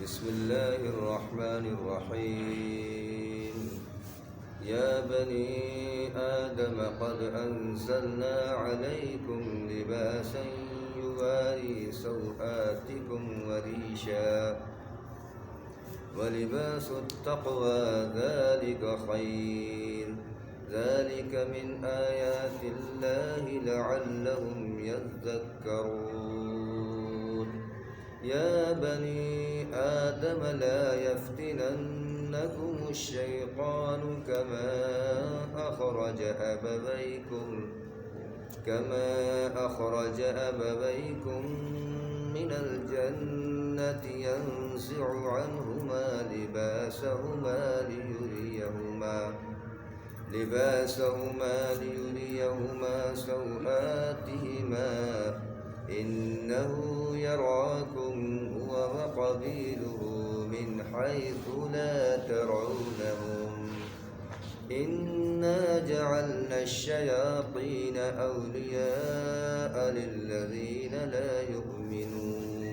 بسم الله الرحمن الرحيم. يا بني آدم قد أنزلنا عليكم لباسا يواري سوآتكم وريشا ولباس التقوى ذلك خير ذلك من آيات الله لعلهم يذكرون. يا بني آدم لا يفتننكم الشيطان كما أخرج أبويكم من الجنة ينزع عنهما لباسهما ليريهما سوآتهما إنه يراكم هو وقبيله من حيث لا ترونهم إنا جعلنا الشياطين أولياء للذين لا يؤمنون.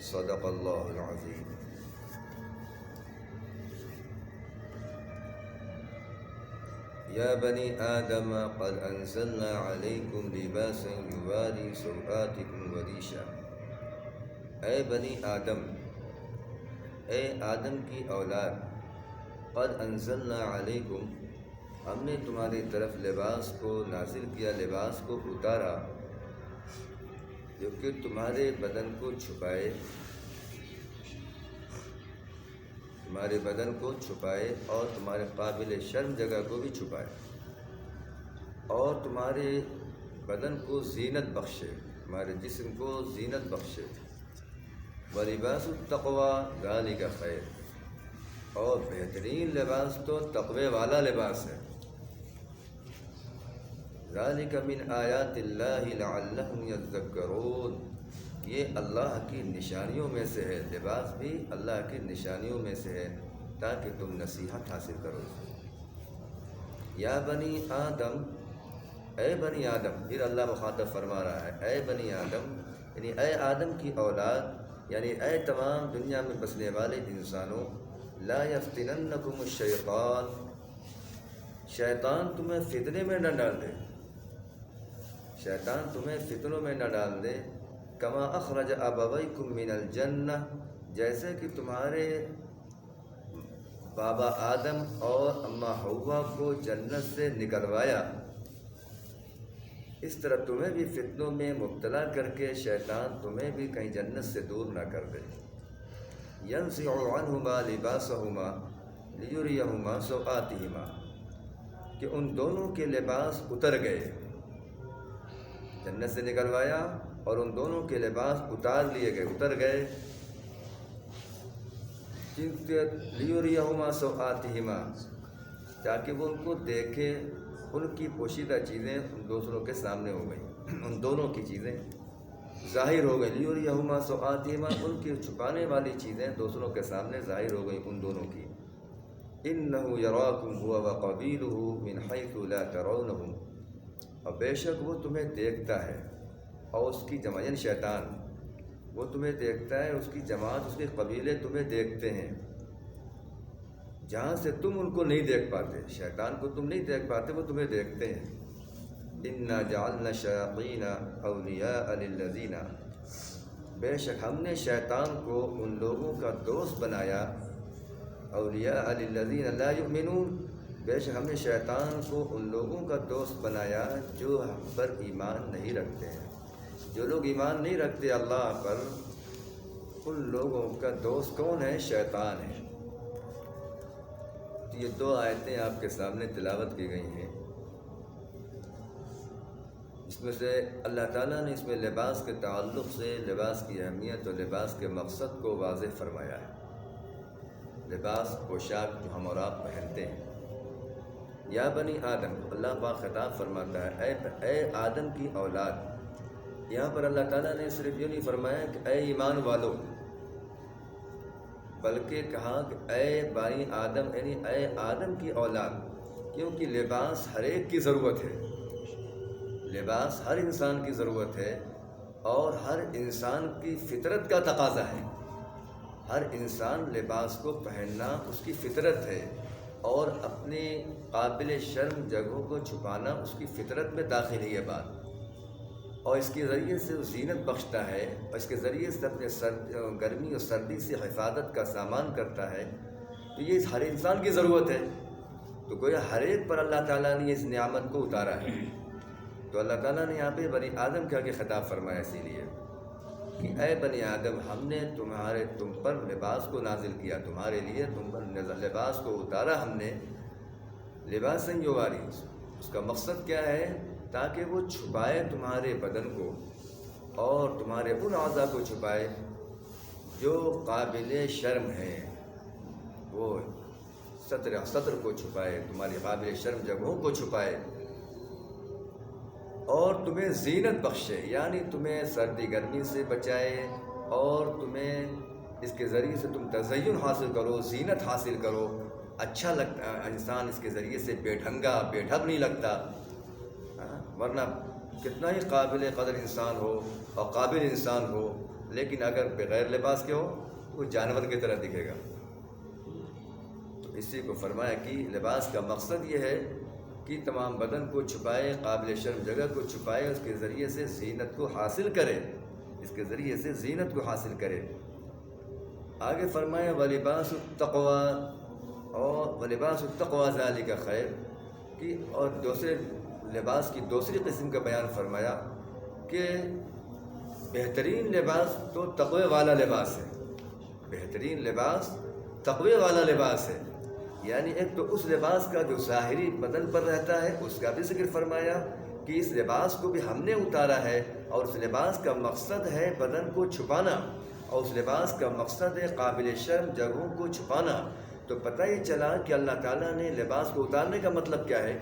صدق الله العظيم. يا بني آدم قد أنزلنا عليكم لباسا يواري سوآتكم وريشا. اے بنی آدم، اے آدم کی اولاد، قد انزلنا علیکم، ہم نے تمہاری طرف لباس کو نازل کیا، لباس کو اتارا جو کہ تمہارے بدن کو چھپائے، تمہارے بدن کو چھپائے اور تمہارے قابل شرم جگہ کو بھی چھپائے اور تمہارے بدن کو زینت بخشے، تمہارے جسم کو زینت بخشے. وَلِبَاسُ التَّقْوَى ذَلِكَ خَيْرٌ، اور بہترین لباس تو تقوی والا لباس ہے. ذَلِكَ مِنْ آیَاتِ اللَّهِ لَعَلَّهُمْ يَذَّكَّرُونَ، یہ اللہ کی نشانیوں میں سے ہے، لباس بھی اللہ کی نشانیوں میں سے ہے تاکہ تم نصیحت حاصل کرو. یا بنی آدم، اے بنی آدم، پھر اللہ مخاطب فرما رہا ہے اے بنی آدم، یعنی اے آدم کی اولاد، یعنی اے تمام دنیا میں بسنے والے انسانوں. لا یفتننکم الشیطان، شیطان تمہیں فتنے میں نہ ڈال دے، شیطان تمہیں فتنوں میں نہ ڈال دے. کما اخرج ابویکم من الجنہ، جیسے کہ تمہارے بابا آدم اور اماں حوا کو جنت سے نکلوایا، اس طرح تمہیں بھی فتنوں میں مبتلا کر کے شیطان تمہیں بھی کہیں جنت سے دور نہ کر دے. ينزع عنهما لباسهما ليريهما سوآتهما، کہ ان دونوں کے لباس اتر گئے، جنت سے نکلوایا اور ان دونوں کے لباس اتار لیے گئے، اتر گئے. ليريهما سوآتهما، تاکہ وہ ان کو دیکھے، ان کی پوشیدہ چیزیں ان دوسروں کے سامنے ہو گئیں، ان دونوں کی چیزیں ظاہر ہو گئی. لیریہما سوآتہما، ان کی چھپانے والی چیزیں دوسروں کے سامنے ظاہر ہو گئی ان دونوں کی. انہ یراکم هو وقبیلہ من حیث لا ترونہم، اور بے شک وہ تمہیں دیکھتا ہے اور اس کی جماعت، یعنی شیطان، وہ تمہیں دیکھتا ہے، اس کی جماعت، اس کے قبیلے تمہیں دیکھتے ہیں جہاں سے تم ان کو نہیں دیکھ پاتے. شیطان کو تم نہیں دیکھ پاتے، وہ تمہیں دیکھتے ہیں. انا جعلنا الشیاطین اولیاء للذین، بے شک ہم نے شیطان کو ان لوگوں کا دوست بنایا، اولیاء للذین لا یؤمنون، بے شک ہم نے شیطان کو ان لوگوں کا دوست بنایا جو ہم پر ایمان نہیں رکھتے ہیں. جو لوگ ایمان نہیں رکھتے اللہ پر، ان لوگوں کا دوست کون ہے؟ شیطان ہے. یہ دو آیتیں آپ کے سامنے تلاوت کی گئی ہیں، اس میں سے اللہ تعالیٰ نے اس میں لباس کے تعلق سے لباس کی اہمیت اور لباس کے مقصد کو واضح فرمایا ہے. لباس، پوشاک جو ہم اور آپ پہنتے ہیں. یا بنی آدم، اللہ پاک خطاب فرماتا ہے اے آدم کی اولاد. یہاں پر اللہ تعالیٰ نے صرف یہ نہیں فرمایا کہ اے ایمان والو، بلکہ کہا کہ اے بنی آدم، یعنی اے آدم کی اولاد، کیونکہ لباس ہر ایک کی ضرورت ہے، لباس ہر انسان کی ضرورت ہے. اور ہر انسان کی فطرت کا تقاضا ہے. ہر انسان لباس کو پہننا اس کی فطرت ہے، اور اپنے قابل شرم جگہوں کو چھپانا اس کی فطرت میں داخل ہے یہ بات. اور اس کے ذریعے سے زینت بخشتا ہے، اور اس کے ذریعے سے اپنے گرمی اور سردی سے حفاظت کا سامان کرتا ہے. تو یہ ہر انسان کی ضرورت ہے. تو گویا ہر ایک پر اللہ تعالیٰ نے اس نعمت کو اتارا ہے. تو اللہ تعالیٰ نے یہاں پہ بنی آدم کا کے خطاب فرمایا اسی لیے کہ اے بنی آدم، ہم نے تم پر لباس کو نازل کیا، تمہارے لیے تم پر لباس کو اتارا ہم نے. لباس یواری، اس کا مقصد کیا ہے؟ تاکہ وہ چھپائے تمہارے بدن کو اور تمہارے ان اعضاء کو چھپائے جو قابل شرم ہیں. وہ سطر کو چھپائے، تمہاری قابل شرم جگہوں کو چھپائے، اور تمہیں زینت بخشے، یعنی تمہیں سردی گرمی سے بچائے، اور تمہیں اس کے ذریعے سے تم تزین حاصل کرو، زینت حاصل کرو. اچھا لگتا انسان اس کے ذریعے سے بے ڈھنگا بے ڈھب نہیں لگتا. ورنہ کتنا ہی قابل قدر انسان ہو اور قابل انسان ہو، لیکن اگر بغیر لباس کے ہو تو وہ جانور کی طرح دکھے گا. تو اسی کو فرمایا کہ لباس کا مقصد یہ ہے کہ تمام بدن کو چھپائے، قابل شرم جگہ کو چھپائے، اس کے ذریعے سے زینت کو حاصل کرے، اس کے ذریعے سے زینت کو حاصل کرے. آگے فرمایا وَلِبَاسُ التَّقْوَىٰ، اور وَلِبَاسُ التَّقْوَىٰ ذَلِكَ خَيْرٌ، کہ اور دوسرے لباس کی دوسری قسم کا بیان فرمایا کہ بہترین لباس تو تقوی والا لباس ہے. بہترین لباس تقوی والا لباس ہے. یعنی ایک تو اس لباس کا جو ظاہری بدن پر رہتا ہے اس کا بھی ذکر فرمایا کہ اس لباس کو بھی ہم نے اتارا ہے، اور اس لباس کا مقصد ہے بدن کو چھپانا، اور اس لباس کا مقصد ہے قابل شرم جگہوں کو چھپانا. تو پتہ ہی چلا کہ اللہ تعالیٰ نے لباس کو اتارنے کا مطلب کیا ہے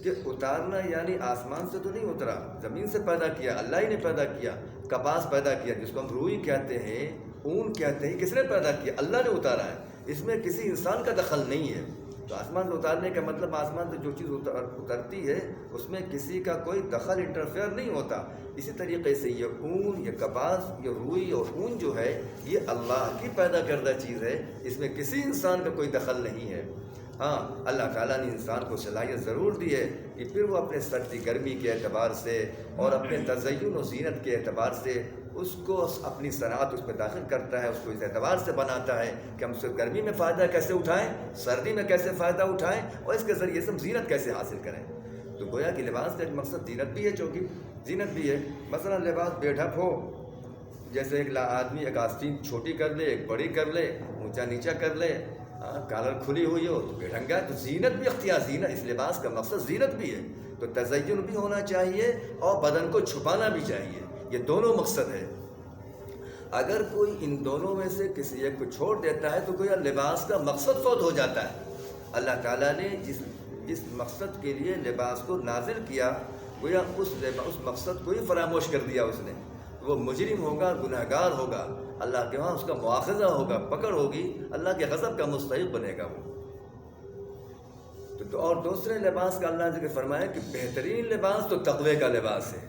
کہ اتارنا یعنی آسمان سے تو نہیں اترا، زمین سے پیدا کیا، اللہ ہی نے پیدا کیا. کپاس پیدا کیا جس کو ہم روئی کہتے ہیں، اون کہتے ہیں، کس نے پیدا کیا؟ اللہ نے اتارا ہے. اس میں کسی انسان کا دخل نہیں ہے. تو آسمان سے اتارنے کا مطلب آسمان سے جو چیز اترتی ہے اس میں کسی کا کوئی دخل انٹرفیئر نہیں ہوتا. اسی طریقے سے یہ اون، یہ کپاس، یہ روئی اور اون جو ہے یہ اللہ کی پیدا کردہ چیز ہے، اس میں کسی انسان کا کوئی دخل نہیں ہے. ہاں، اللہ تعالیٰ نے انسان کو صلاحیت ضرور دی ہے کہ پھر وہ اپنے سردی گرمی کے اعتبار سے اور اپنے تزین و زینت کے اعتبار سے اس کو اپنی صنعت اس پہ داخل کرتا ہے، اس کو اس اعتبار سے بناتا ہے کہ ہم اس گرمی میں فائدہ کیسے اٹھائیں، سردی میں کیسے فائدہ اٹھائیں، اور اس کے ذریعے سے ہم زینت کیسے حاصل کریں. تو گویا کہ لباس کا ایک مقصد زینت بھی ہے، چونکہ زینت بھی ہے. مثلا لباس بے ڈھپ ہو، جیسے ایک آدمی ایک آستین چھوٹی کر لے، ایک بڑی کر لے، اونچا نیچا کر لے، کالر کھلی ہوئی ہو تو بے ڈھنگا ہے. تو زینت بھی اختیار، زینت اس لباس کا مقصد زینت بھی ہے. تو تزین بھی ہونا چاہیے اور بدن کو چھپانا بھی چاہیے. یہ دونوں مقصد ہے. اگر کوئی ان دونوں میں سے کسی ایک کو چھوڑ دیتا ہے تو گویا لباس کا مقصد فوت ہو جاتا ہے. اللہ تعالیٰ نے جس مقصد کے لیے لباس کو نازل کیا گویا اس مقصد کو ہی فراموش کر دیا اس نے. وہ مجرم ہوگا، گنہگار ہوگا، اللہ کے وہاں اس کا مواخذہ ہوگا، پکڑ ہوگی، اللہ کے غضب کا مستحق بنے گا وہ. تو اور دوسرے لباس کا اللہ نے ذکر فرمایا کہ بہترین لباس تو تقوی کا لباس ہے.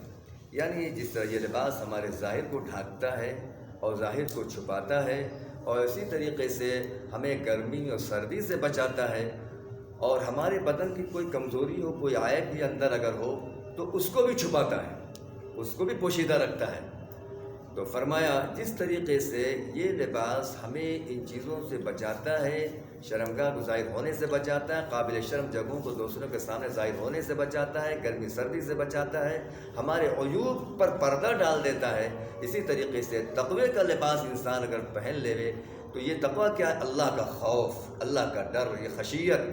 یعنی جس طرح یہ لباس ہمارے ظاہر کو ڈھانکتا ہے اور ظاہر کو چھپاتا ہے، اور اسی طریقے سے ہمیں گرمی اور سردی سے بچاتا ہے، اور ہمارے بدن کی کوئی کمزوری ہو، کوئی عیب بھی اندر اگر ہو تو اس کو بھی چھپاتا ہے، اس کو بھی پوشیدہ رکھتا ہے. تو فرمایا جس طریقے سے یہ لباس ہمیں ان چیزوں سے بچاتا ہے، شرمگاہ کو ظاہر ہونے سے بچاتا ہے، قابل شرم جگہوں کو دوسروں کے سامنے ظاہر ہونے سے بچاتا ہے، گرمی سردی سے بچاتا ہے، ہمارے عیوب پر پردہ ڈال دیتا ہے. اسی طریقے سے تقوی کا لباس انسان اگر پہن لے تو یہ تقوی کیا ہے؟ اللہ کا خوف، اللہ کا ڈر، یہ خشیت.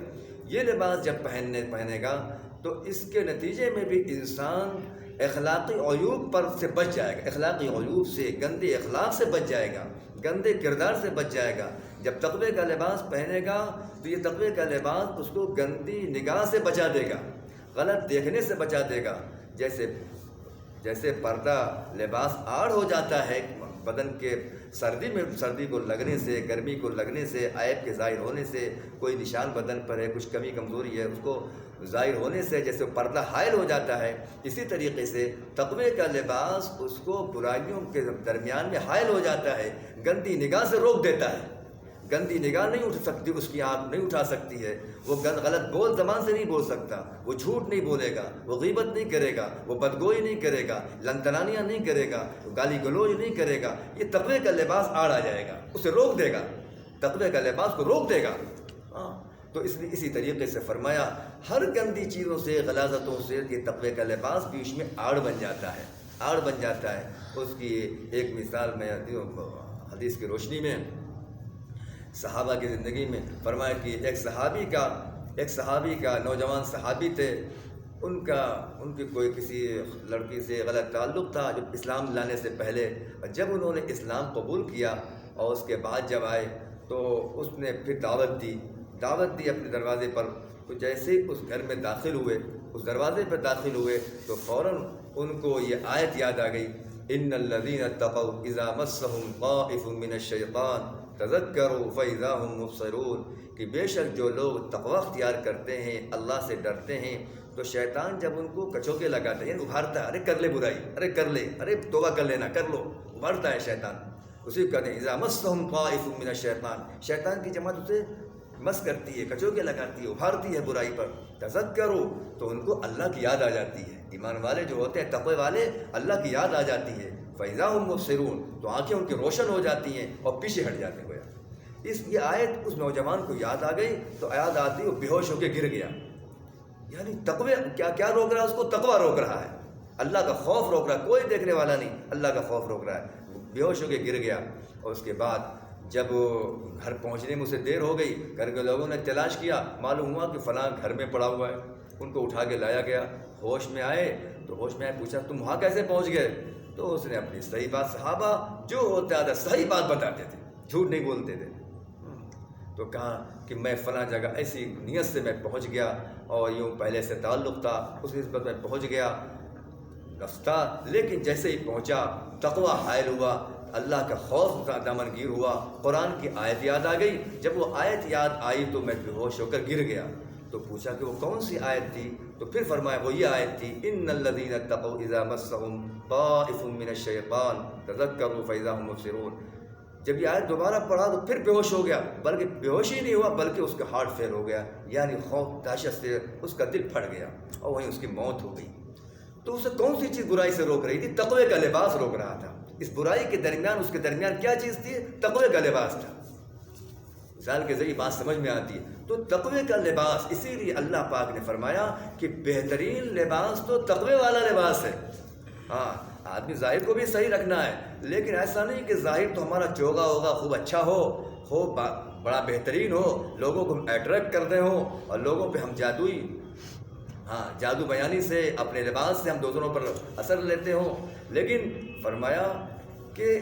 یہ لباس جب پہنے گا تو اس کے نتیجے میں بھی انسان اخلاقی عیوب پر سے بچ جائے گا، اخلاقی عیوب سے، گندے اخلاق سے بچ جائے گا، گندے کردار سے بچ جائے گا. جب تقوی کا لباس پہنے گا تو یہ تقوی کا لباس اس کو گندی نگاہ سے بچا دے گا، غلط دیکھنے سے بچا دے گا. جیسے پردہ لباس آڑ ہو جاتا ہے بدن کے سردی کو لگنے سے، گرمی کو لگنے سے، عیب کے ظاہر ہونے سے، کوئی نشان بدن پر ہے، کچھ کمی کمزوری ہے، اس کو ظاہر ہونے سے جیسے پردہ حائل ہو جاتا ہے، اسی طریقے سے تقوی کا لباس اس کو برائیوں کے درمیان میں حائل ہو جاتا ہے، گندی نگاہ سے روک دیتا ہے۔ گندی نگاہ نہیں اٹھ سکتی، اس کی آنکھ نہیں اٹھا سکتی ہے، وہ غلط بول زبان سے نہیں بول سکتا، وہ جھوٹ نہیں بولے گا، وہ غیبت نہیں کرے گا، وہ بدگوئی نہیں کرے گا، لنتنانیاں نہیں کرے گا، وہ گالی گلوچ نہیں کرے گا۔ یہ تقوی کا لباس آڑ آ جائے گا، اسے روک دے گا، تقوی کا لباس کو روک دے گا۔ تو اسی طریقے سے فرمایا ہر گندی چیزوں سے، غلاظتوں سے یہ تقوی کا لباس بیچ میں آڑ بن جاتا ہے، آڑ بن جاتا ہے۔ اس کی ایک مثال میں حدیث کی روشنی میں صحابہ کی زندگی میں فرمایا کہ ایک صحابی کا نوجوان صحابی تھے، ان کی کوئی کسی لڑکی سے غلط تعلق تھا جو اسلام لانے سے پہلے، جب انہوں نے اسلام قبول کیا اور اس کے بعد جب آئے تو اس نے پھر دعوت دی اپنے دروازے پر۔ تو جیسے ہی اس گھر میں داخل ہوئے، اس دروازے پر داخل ہوئے تو فوراً ان کو یہ آیت یاد آ گئی، ان الذین اتقوا اذا مسهم طائف من الشیطان تذکروا فاذا هم مبصرون، کہ بے شک جو لوگ تقوی اختیار کرتے ہیں، اللہ سے ڈرتے ہیں، تو شیطان جب ان کو کچوکے لگاتا ہے، یعنی ابھارتا ہے، ارے کر لے برائی، ارے کر لے، ارے توبہ کر لینا، کر لو، ابھارتا ہے شیطان، اسی کو کہتے ہیں اذا مسهم طائف من الشیطان، شیطان کی جماعت اسے مس کرتی ہے، کچوکے لگاتی ہے، ابھارتی ہے برائی پر۔ تذکروا، تو ان کو اللہ کی یاد آ جاتی ہے، ایمان والے جو ہوتے ہیں، تقوی والے، اللہ کی یاد آ جاتی ہے، فاذا هم مبصرون، تو آنکھیں ان کی روشن ہو جاتی ہیں اور پیچھے ہٹ جاتے ہیں۔ یہ آیت اس نوجوان کو یاد آ گئی تو یاد آتی وہ بے ہوش ہو کے گر گیا۔ یعنی تقوی کیا روک رہا ہے اس کو؟ تقوی روک رہا ہے، اللہ کا خوف روک رہا ہے، کوئی دیکھنے والا نہیں، اللہ کا خوف روک رہا ہے، بے ہوش ہو کے گر گیا۔ اور اس کے بعد جب گھر پہنچنے میں اسے دیر ہو گئی، گھر کے لوگوں نے تلاش کیا، معلوم ہوا کہ فلاں گھر میں پڑا ہوا ہے، ان کو اٹھا کے لایا گیا۔ ہوش میں آئے پوچھا تم وہاں کیسے پہنچ گئے؟ تو اس نے اپنی صحیح بات، صحابہ جو ہوتا تھا صحیح بات بتاتے تھے، جھوٹ نہیں بولتے تھے، تو کہا کہ میں فلاں جگہ ایسی نیت سے میں پہنچ گیا اور یوں پہلے سے تعلق تھا، اس نسبت میں پہنچ گیا رفتہ، لیکن جیسے ہی پہنچا تقوی حائل ہوا، اللہ کا خوف دامن گیر ہوا، قرآن کی آیت یاد آ گئی۔ جب وہ آیت یاد آئی تو میں بے ہوش ہو کر گر گیا۔ تو پوچھا کہ وہ کون سی آیت تھی؟ تو پھر فرمایا وہ یہ آیت تھی، ان الذین اتقوا اذا مسهم طائف من الشیطان تذکروا فاذا هم مبصرون۔ جب یہ آیت دوبارہ پڑھا تو پھر بے ہوش ہو گیا، بلکہ بے ہوش ہی نہیں ہوا بلکہ اس کا ہارٹ فیل ہو گیا، یعنی خوف دہشت سے اس کا دل پھٹ گیا اور وہیں اس کی موت ہو گئی۔ تو اسے کون سی چیز برائی سے روک رہی تھی؟ تقوی کا لباس روک رہا تھا۔ اس برائی کے درمیان اس کے درمیان کیا چیز تھی؟ تقوی کا لباس تھا۔ مثال کے ذریعے بات سمجھ میں آتی ہے۔ تو تقوی کا لباس، اسی لیے اللہ پاک نے فرمایا کہ بہترین لباس تو تقوی والا لباس ہے۔ ہاں، آدمی ظاہر کو بھی صحیح رکھنا ہے، لیکن ایسا نہیں کہ ظاہر تو ہمارا چوگا ہوگا، خوب اچھا ہو بڑا بہترین ہو، لوگوں کو ہم اٹریکٹ کرتے ہوں اور لوگوں پہ ہم جادو بیانی سے، اپنے لباس سے ہم دوسروں پر اثر لیتے ہوں، لیکن فرمایا کہ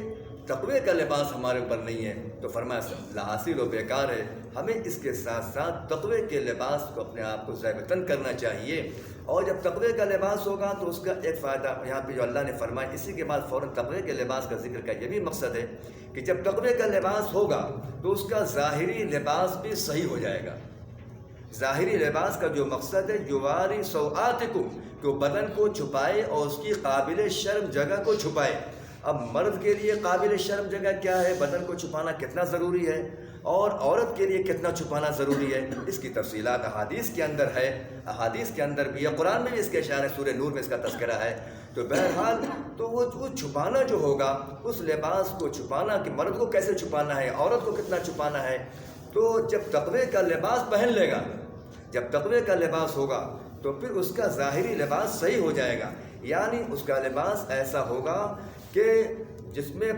تقوی کا لباس ہمارے اوپر نہیں ہے، تو فرمایا لاحاصل و بیکار ہے۔ ہمیں اس کے ساتھ ساتھ تقوی کے لباس کو اپنے آپ کو ضابطاً کرنا چاہیے، اور جب تقوی کا لباس ہوگا تو اس کا ایک فائدہ یہاں پہ جو اللہ نے فرمایا، اسی کے بعد فوراً تقوی کے لباس کا ذکر کا یہ بھی مقصد ہے کہ جب تقوی کا لباس ہوگا تو اس کا ظاہری لباس بھی صحیح ہو جائے گا۔ ظاہری لباس کا جو مقصد ہے یواری سوآتکم، کہ وہ بدن کو چھپائے اور اس کی قابل شرم جگہ کو چھپائے۔ اب مرد کے لیے قابل شرم جگہ کیا ہے، بدن کو چھپانا کتنا ضروری ہے، اور عورت کے لیے کتنا چھپانا ضروری ہے، اس کی تفصیلات احادیث کے اندر ہے، احادیث کے اندر بھی ہے، قرآن میں بھی اس کے اشارے، سورہ نور میں اس کا تذکرہ ہے۔ تو بہرحال تو وہ چھپانا جو ہوگا، اس لباس کو چھپانا کہ مرد کو کیسے چھپانا ہے، عورت کو کتنا چھپانا ہے، تو جب تقوی کا لباس پہن لے گا، جب تقوی کا لباس ہوگا تو پھر اس کا ظاہری لباس صحیح ہو جائے گا، یعنی اس کا لباس ایسا ہوگا کہ جس میں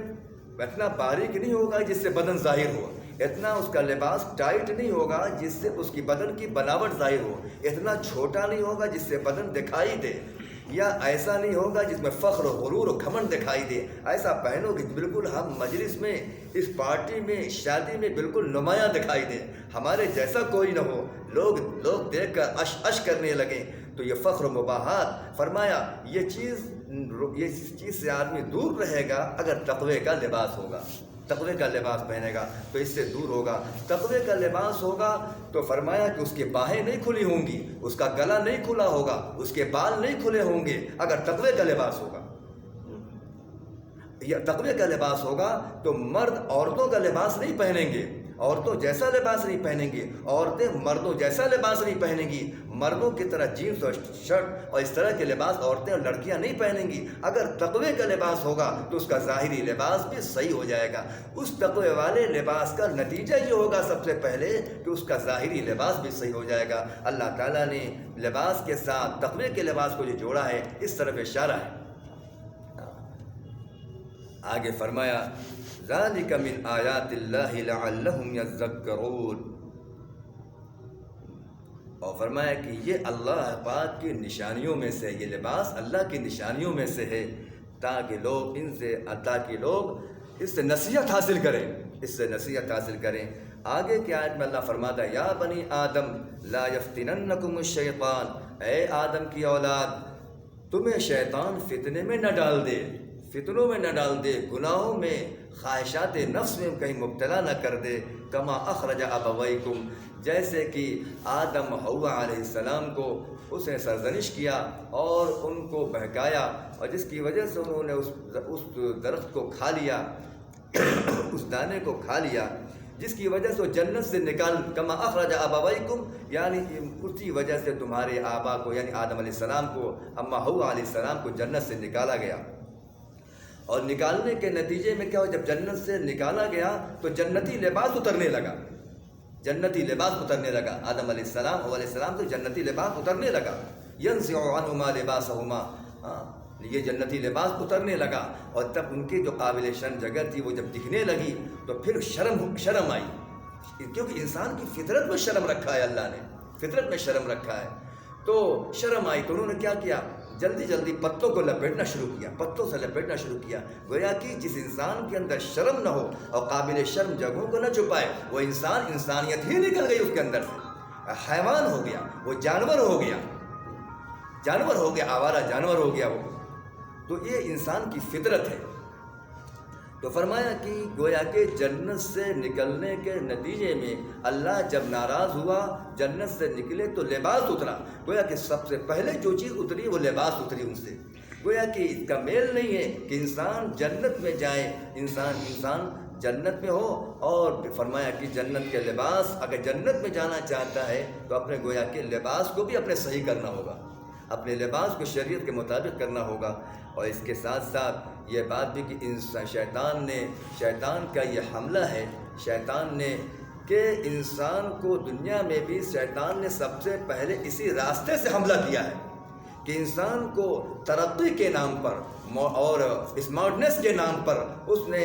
اتنا باریک نہیں ہوگا جس سے بدن ظاہر ہو، اتنا اس کا لباس ٹائٹ نہیں ہوگا جس سے اس کی بدن کی بناوٹ ظاہر ہو، اتنا چھوٹا نہیں ہوگا جس سے بدن دکھائی دے، یا ایسا نہیں ہوگا جس میں فخر و غرور و گھمنڈ دکھائی دے۔ ایسا پہنو کہ بالکل ہم مجلس میں، اس پارٹی میں، شادی میں بالکل نمایاں دکھائی دے، ہمارے جیسا کوئی نہ ہو، لوگ دیکھ کر اش کرنے لگیں، تو یہ فخر و مباحات، فرمایا یہ چیز سے آدمی دور رہے گا اگر تقوی کا لباس ہوگا، تقوی کا لباس پہنے گا تو اس سے دور ہوگا۔ تقوی کا لباس ہوگا تو فرمایا کہ اس کی باہیں نہیں کھلی ہوں گی، اس کا گلا نہیں کھلا ہوگا، اس کے بال نہیں کھلے ہوں گے اگر تقوی کا لباس ہوگا۔ یا تقوی کا لباس ہوگا تو مرد عورتوں کا لباس نہیں پہنیں گے، عورتوں جیسا لباس نہیں پہنیں گی، عورتیں مردوں جیسا لباس نہیں پہنیں گی، مردوں کی طرح جینس اور شرٹ اور اس طرح کے لباس عورتیں اور لڑکیاں نہیں پہنیں گی۔ اگر تقوی کا لباس ہوگا تو اس کا ظاہری لباس بھی صحیح ہو جائے گا۔ اس تقوی والے لباس کا نتیجہ یہ ہوگا سب سے پہلے کہ اس کا ظاہری لباس بھی صحیح ہو جائے گا۔ اللہ تعالیٰ نے لباس کے ساتھ تقوی کے لباس کو جو جوڑا ہے اس طرف اشارہ ہے۔ آگے فرمایا ذَلِكَ مِنْ آیَاتِ اللَّهِ لَعَلَّهُمْ يَذَّكَّرُونَ، اور فرمایا کہ یہ اللہ پاک کی نشانیوں میں سے، یہ لباس اللہ کی نشانیوں میں سے ہے تاکہ لوگ اس سے نصیحت حاصل کریں، اس سے نصیحت حاصل کریں۔ آگے کی آیت میں اللہ فرماتا ہے یا بنی آدم لا یفتننکم الشیطان، اے آدم کی اولاد تمہیں شیطان فتنے میں نہ ڈال دے، فتنوں میں نہ ڈال دے، گناہوں میں، خواہشات نفس میں کہیں مبتلا نہ کر دے۔ کما اخرج ابویکم، جیسے کہ آدم حوا علیہ السلام کو اس نے سرزنش کیا اور ان کو بہکایا، اور جس کی وجہ سے انہوں نے اس درخت کو کھا لیا، اس دانے کو کھا لیا، جس کی وجہ سے وہ جنت سے نکال، کما اخرج ابویکم، یعنی اسی وجہ سے تمہارے آبا کو یعنی آدم علیہ السلام کو، اما حوا علیہ السلام کو جنت سے نکالا گیا۔ اور نکالنے کے نتیجے میں کیا ہوا، جب جنت سے نکالا گیا تو جنتی لباس اترنے لگا، جنتی لباس اترنے لگا، آدم علیہ السلام تو جنتی لباس اترنے لگا، ينزع عنہما لباسہما، یہ جنتی لباس اترنے لگا، اور تب ان کی جو قابل شرم جگہ تھی وہ جب دکھنے لگی تو پھر شرم آئی، کیونکہ انسان کی فطرت میں شرم رکھا ہے، اللہ نے فطرت میں شرم رکھا ہے، تو شرم آئی تو انہوں نے کیا کیا، جلدی جلدی پتوں کو لپیٹنا شروع کیا، پتوں سے لپیٹنا شروع کیا، گویا کہ جس انسان کے اندر شرم نہ ہو اور قابل شرم جگہوں کو نہ چھپائے وہ انسان، انسانیت ہی نکل گئی اس کے اندر سے، حیوان ہو گیا، وہ جانور ہو گیا، آوارہ جانور ہو گیا وہ، تو یہ انسان کی فطرت ہے۔ تو فرمایا کہ گویا کہ جنت سے نکلنے کے نتیجے میں اللہ جب ناراض ہوا، جنت سے نکلے تو لباس اترا، گویا کہ سب سے پہلے جو چیز اتری وہ لباس اتری ان سے، گویا کہ اس کا میل نہیں ہے کہ انسان جنت میں جائے، انسان جنت میں ہو، اور فرمایا کہ جنت کے لباس، اگر جنت میں جانا چاہتا ہے تو اپنے گویا کہ لباس کو بھی اپنے صحیح کرنا ہوگا، اپنے لباس کو شریعت کے مطابق کرنا ہوگا۔ اور اس کے ساتھ ساتھ یہ بات بھی کہ شیطان کا یہ حملہ ہے، شیطان نے کہ انسان کو دنیا میں بھی شیطان نے سب سے پہلے اسی راستے سے حملہ کیا ہے کہ انسان کو ترقی کے نام پر اور اسمارٹنس کے نام پر اس نے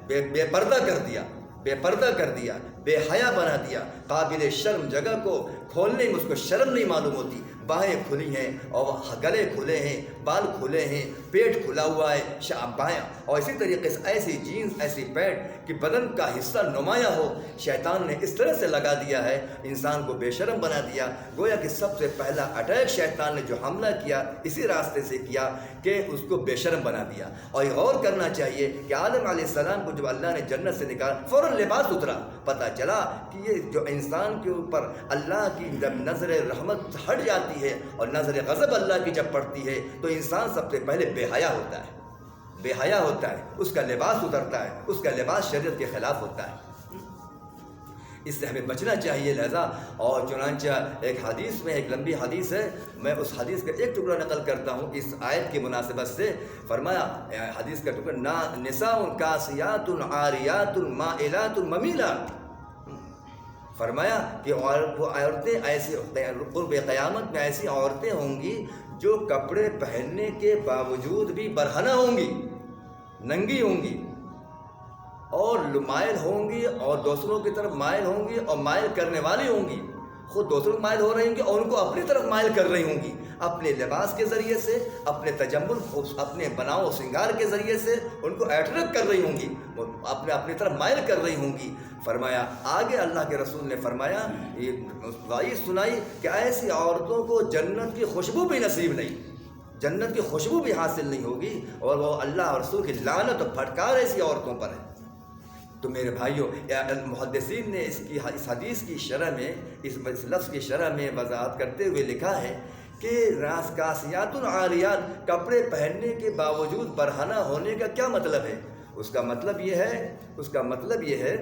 بے پردہ کر دیا، بے حیا بنا دیا، قابل شرم جگہ کو کھولنے میں اس کو شرم نہیں معلوم ہوتی، باہیں کھلی ہیں اور گلے کھلے ہیں، بال کھلے ہیں، پیٹ کھلا ہوا ہے، بایاں، اور اسی طریقے سے ایسی جینس، ایسی پینٹ کہ بدن کا حصہ نمایاں ہو، شیطان نے اس طرح سے لگا دیا ہے، انسان کو بے شرم بنا دیا۔ گویا کہ سب سے پہلا اٹیک شیطان نے جو حملہ کیا اسی راستے سے کیا کہ اس کو بے شرم بنا دیا۔ اور یہ غور کرنا چاہیے کہ آدم علیہ السلام کو جب اللہ نے جنت سے نکالا فوراً لباس اترا، پتہ چلا کہ یہ جو انسان کے اوپر اللہ کی جب نظر رحمت ہٹ جاتی ہے اور نظر غضب اللہ کی جب پڑتی ہے تو انسان سب سے پہلے بے حیا ہوتا ہے، اس کا لباس اترتا ہے، اس کا لباس شریعت کے خلاف ہوتا ہے، اس سے ہمیں بچنا چاہیے لہذا۔ اور چنانچہ ایک حدیث میں، ایک لمبی حدیث ہے، میں اس حدیث کا ایک ٹکڑا نقل کرتا ہوں اس آیت کی مناسبت سے۔ فرمایا حدیث کا ٹکڑا نساء کاسیات عاریات مائلات ممیلات، فرمایا کہ وہ عورتیں ایسی قرب قیامت میں ایسی عورتیں ہوں گی جو کپڑے پہننے کے باوجود بھی برہنہ ہوں گی، ننگی ہوں گی اور مائل ہوں گی، اور دوسروں کی طرف مائل ہوں گی اور مائل کرنے والی ہوں گی، خود دوسروں کو مائل ہو رہی ہوں گی اور ان کو اپنی طرف مائل کر رہی ہوں گی، اپنے لباس کے ذریعے سے، اپنے تجمل، اپنے بناؤ و سنگار کے ذریعے سے ان کو اٹریکٹ کر رہی ہوں گی، اپنی طرف مائل کر رہی ہوں گی۔ فرمایا آگے اللہ کے رسول نے فرمایا، یہ وعید سنائی کہ ایسی عورتوں کو جنت کی خوشبو بھی نصیب نہیں، جنت کی خوشبو بھی حاصل نہیں ہوگی، اور وہ اللہ اور رسول کی لعنت و پھٹکار ایسی عورتوں پر ہے۔ تو میرے بھائیوں، محدثین نے اس حدیث کی شرح میں، اس لفظ کی شرح میں وضاحت کرتے ہوئے لکھا ہے کہ کاسیات عاریات، کپڑے پہننے کے باوجود برہنہ ہونے کا کیا مطلب ہے؟ اس کا مطلب یہ ہے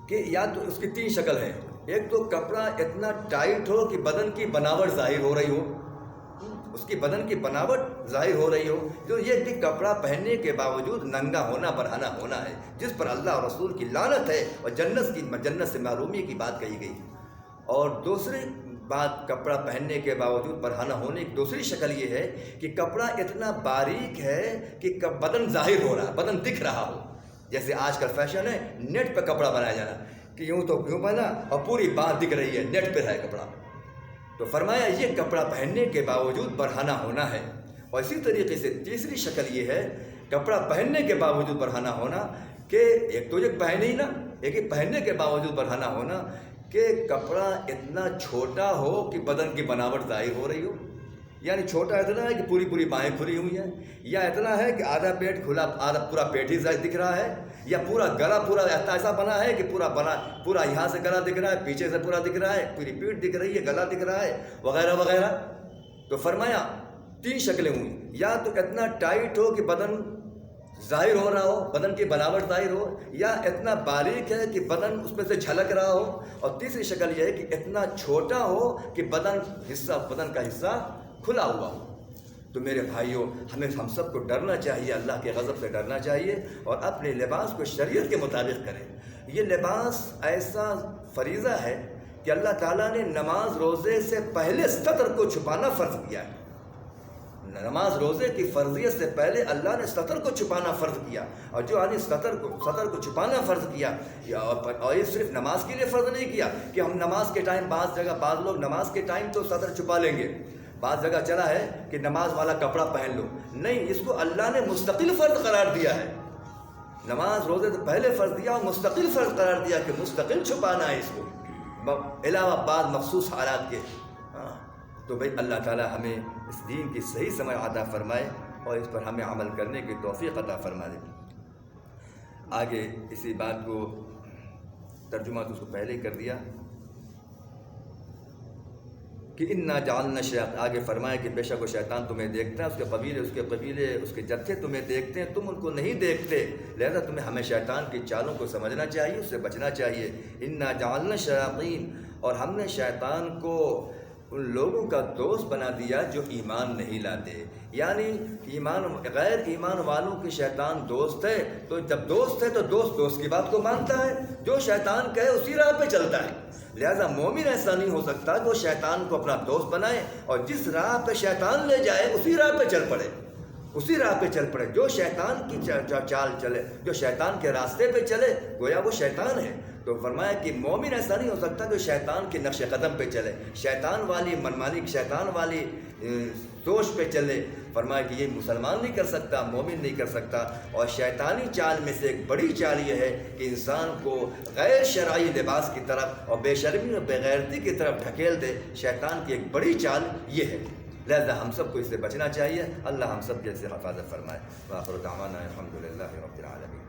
کہ یا تو اس کی 3 شکل ہے۔ ایک تو کپڑا اتنا ٹائٹ ہو کہ بدن کی بناوٹ ظاہر ہو رہی ہو، اس کی بدن کی بناوٹ ظاہر ہو رہی ہو، جو یہ کہ کپڑا پہننے کے باوجود ننگا ہونا، برہنہ ہونا ہے، جس پر اللہ اور رسول کی لعنت ہے اور جنت سے محرومی کی بات کہی گئی۔ اور دوسری بات، کپڑا پہننے کے باوجود برہنہ ہونے کی دوسری شکل یہ ہے کہ کپڑا اتنا باریک ہے کہ بدن ظاہر ہو رہا، بدن دکھ رہا ہو، جیسے آج کل فیشن ہے نیٹ پہ کپڑا بنایا جانا، کہ یوں تو یوں پہنا اور پوری بات دکھ رہی ہے، نیٹ پہ ہے کپڑا۔ تو فرمایا یہ کپڑا پہننے کے باوجود برہنہ ہونا ہے۔ اور اسی طریقے سے تیسری شکل یہ ہے، کپڑا پہننے کے باوجود برہنہ ہونا، کہ ایک تو یہ پہنے ہی نا، ایک ہی پہننے کے باوجود برہنہ ہونا کہ کپڑا اتنا چھوٹا ہو کہ بدن کی بناوٹ ظاہر ہو رہی ہو، یعنی چھوٹا اتنا ہے کہ پوری بائیں کھلی ہوئی ہیں، یا اتنا ہے کہ آدھا پیٹ کھلا، آدھا پورا پیٹ ہی دکھ رہا ہے، یا پورا گلا پورا ایسا بنا ہے کہ پورا یہاں سے گلا دکھ رہا ہے، پیچھے سے پورا دکھ رہا ہے، پوری پیٹ دکھ رہی ہے، گلا دکھ رہا ہے، وغیرہ وغیرہ۔ تو فرمایا 3 شکلیں ہوئیں، یا تو اتنا ٹائٹ ہو کہ بدن ظاہر ہو رہا ہو، بدن کی بناوٹ ظاہر ہو، یا اتنا باریک ہے کہ بدن اس میں سے جھلک رہا ہو، اور تیسری شکل یہ ہے کہ اتنا چھوٹا ہو کہ بدن کا حصہ کھلا ہوا ہو۔ تو میرے بھائیوں، ہم سب کو ڈرنا چاہیے، اللہ کے غضب سے ڈرنا چاہیے، اور اپنے لباس کو شریعت کے مطابق کریں۔ یہ لباس ایسا فریضہ ہے کہ اللہ تعالیٰ نے نماز روزے سے پہلے سطر کو چھپانا فرض کیا ہے۔ نماز روزے کی فرضیت سے پہلے اللہ نے سطر کو چھپانا فرض کیا، اور جو آدمی سطر کو چھپانا فرض کیا، اور یہ صرف نماز کے لیے فرض نہیں کیا کہ ہم نماز کے ٹائم، بعض لوگ نماز کے ٹائم تو سطر چھپا لیں گے، بعض جگہ چلا ہے کہ نماز والا کپڑا پہن لو، نہیں، اس کو اللہ نے مستقل فرض قرار دیا ہے۔ نماز روزے سے پہلے فرض دیا اور مستقل فرض قرار دیا کہ مستقل چھپانا ہے اس کو، علاوہ بعض مخصوص حالات کے۔ تو بھائی اللہ تعالیٰ ہمیں اس دین کی صحیح سمجھ عطا فرمائے اور اس پر ہمیں عمل کرنے کی توفیق عطا فرما دے۔ آگے اسی بات کو ترجمہ تو اس کو پہلے ہی کر دیا کہ انا جعلنا شیاطین، آگے فرمایا کہ بے شک وہ شیطان تمہیں دیکھتا ہے، اس کے قبیلے اس کے جتھے تمہیں دیکھتے ہیں، تم ان کو نہیں دیکھتے، لہذا تمہیں ہمیں شیطان کی چالوں کو سمجھنا چاہیے، اس سے بچنا چاہیے۔ انا جعلنا شیاطین، اور ہم نے شیطان کو ان لوگوں کا دوست بنا دیا جو ایمان نہیں لاتے، یعنی غیر ایمان والوں کے شیطان دوست ہے، تو جب دوست ہے تو دوست کی بات کو مانتا ہے، جو شیطان کہے اسی راہ پہ چلتا ہے۔ لہذا مومن ایسا نہیں ہو سکتا کہ وہ شیطان کو اپنا دوست بنائے اور جس راہ پہ شیطان لے جائے اسی راہ پہ چل پڑے، جو شیطان کی چال چلے، جو شیطان کے راستے پہ چلے، گویا وہ شیطان ہے۔ تو فرمایا کہ مومن ایسا نہیں ہو سکتا کہ شیطان کے نقش قدم پہ چلے، شیطان والی منمانی، شیطان والی سوچ پہ چلے۔ فرمایا کہ یہ مسلمان نہیں کر سکتا، مومن نہیں کر سکتا۔ اور شیطانی چال میں سے ایک بڑی چال یہ ہے کہ انسان کو غیر شرعی لباس کی طرف اور بے شرمی اور بے غیرتی کی طرف ڈھکیل دے، شیطان کی ایک بڑی چال یہ ہے۔ لہذا ہم سب کو اس سے بچنا چاہیے، اللہ ہم سب کے سے حفاظت فرمائے۔ وآخر دعوانا الحمد للہ رب العالمین۔